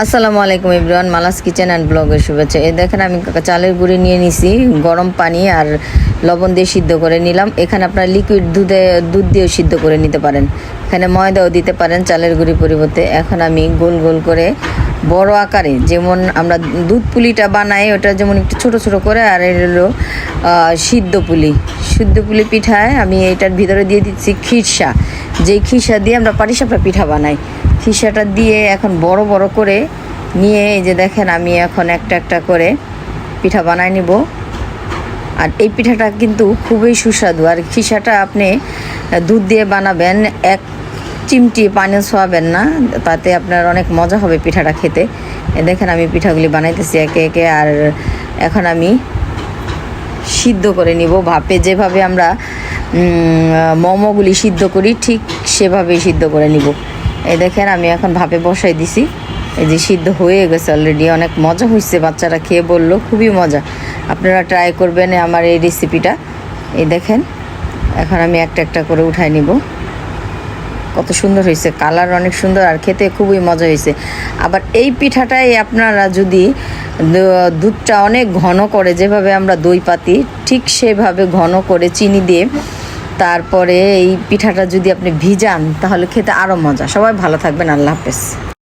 আসসালামু আলাইকুম everyone, Mala's kitchen and ব্লগের শুভেচ্ছা। এই দেখেন আমি চালের গুঁড়ি নিয়ে নিছি, গরম পানি আর লবণ দিয়ে সিদ্ধ করে নিলাম। এখানে আপনার লিকুইড দুধ দিয়েও সিদ্ধ করে নিতে পারেন, এখানে ময়দাও দিতে পারেন চালের গুঁড়ি পরিবর্তে। এখন আমি গোল গোল করে বড় আকারে, যেমন আমরা দুধ পুলিটা বানাই ওটা যেমন একটু ছোটো ছোটো করে, আর এর হলো সিদ্ধ পুলি পিঠায় আমি এটার ভিতরে দিয়ে দিচ্ছি খিরসা। যেই খিরসা দিয়ে আমরা পাটিসাপটা পিঠা বানাই, খিরসাটা দিয়ে এখন বড় বড় করে নিয়ে এই যে দেখেন আমি এখন একটা একটা করে পিঠা বানাই নিব। আর এই পিঠাটা কিন্তু খুবই সুস্বাদু। আর খিরসাটা আপনি দুধ দিয়ে বানাবেন, এক চিমটি পানি ছোঁয়াবেন না, তাতে আপনার অনেক মজা হবে পিঠাটা খেতে। দেখেন আমি পিঠাগুলি বানাইতেছি একে একে। আর এখন আমি সিদ্ধ করে নিব ভাপে, যেভাবে আমরা মোমোগুলি সিদ্ধ করি ঠিক সেভাবেই সিদ্ধ করে নিব। এই দেখেন আমি এখন ভাপে বসাই দিছি, এই যে সিদ্ধ হয়ে গেছে অলরেডি। অনেক মজা হয়েছে, বাচ্চারা খেয়ে বললো খুবই মজা। আপনারা ট্রাই করবেন আমার এই রেসিপিটা। এই দেখেন এখন আমি একটা একটা করে উঠাই নিব। কত সুন্দর হয়েছে, কালার অনেক সুন্দর, আর খেতে খুবই মজা হয়েছে। আবার এই পিঠাটাই আপনারা যদি দুধটা অনেক ঘন করে, যেভাবে আমরা দই পাতি ঠিক সেভাবে ঘন করে চিনি দিয়ে তারপরে এই পিঠাটা যদি আপনি ভিজান, তাহলে খেতে আরও মজা। সবাই ভালো থাকবেন, আল্লাহ হাফেজ।